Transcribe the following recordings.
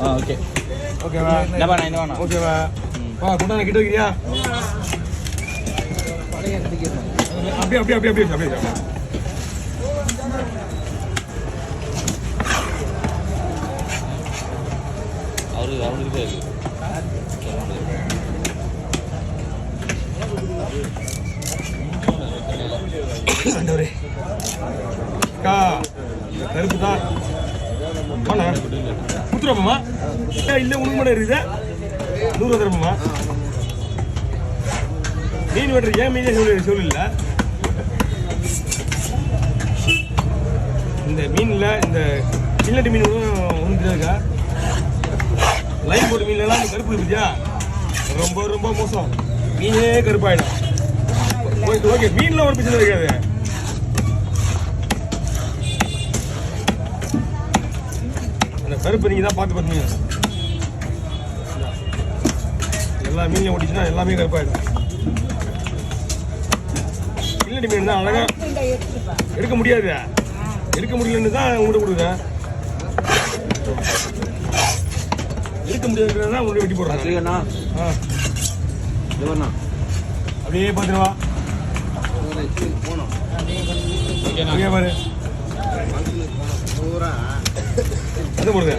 Okay ஓகேவா? இல்லைப்பா நான் இன்னும் வேணாம். ஓகேவா? வா கொண்டாந்து கிட்ட வைக்கிறியா? அப்படியே அவனுக்கு தான் இருக்கு. கருப்பு தான் குத்துருவோம்மா இல்லை உனக்கு மட்டும் இருக்குது 100 தரமா மீன் வெட்டுற ஏன் மீனே சொல்லல. இந்த மீனில் இந்த சில்லட்டு மீன் ஒன்று இருக்கா லைன் போட்டு மீன்லாம் கருப்பு இருக்குதியா ரொம்ப ரொம்ப மோசம். மீனே கருப்பாயிடும். ஓகே மீன்லாம் ஒரு பிரச்சனை இருக்காது. அந்த கருப்பு நீங்கள் தான் பார்த்து மீன் எல்லா மீனையும் ஓட்டிச்சுன்னா எல்லாமே கருப்பாயிடும். சில்லட்டு மீன் தான் அழகா எடுக்க முடியாது. எடுக்க முடியலன்னு தான் உங்கள்கிட்ட கொடுக்குறேன். எடுக்க முடியாதுன்னா உங்களை வெட்டி போடுறாங்க. அப்படியே பார்த்துருவா பாரு அது போடுங்க.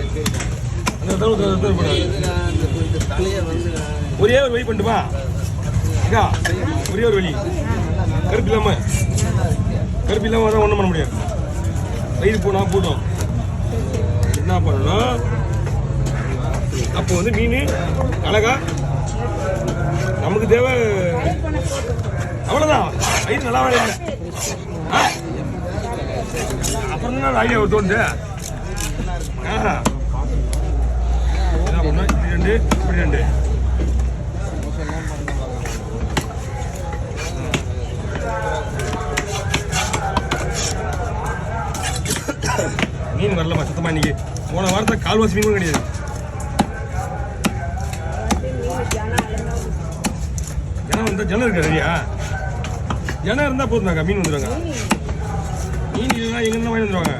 ஒரே ஒரு வழி பண்ணிட்டுமா அக்கா, ஒரே ஒரு வழி கருப்பு இல்லாம தான் ஒன்றும் பண்ண முடியாது. வயிறு போனால் போட்டோம் என்ன பண்ணணும். அப்போ வந்து மீன் அழகா நமக்கு தேவை அவ்வளோதான். வயிறு நல்லா வேலை இல்லை. அப்புறம் தான் ஐடியா தோணுது. என்ன பண்ணோம் இப்படி ரெண்டு மீன் வரலமா சுத்தமா. இன்னைக்கு போன வாரத்தில் கால்வாசி மீன் கிடையாது. ஜனம் வந்தால் ஜனம் இருக்கா சரியா? ஜனம் இருந்தால் போதுனாக்கா மீன் வந்துடுவாங்க. மீன் இல்லைன்னா எங்கன்னா வாங்கி வந்துடுவாங்க.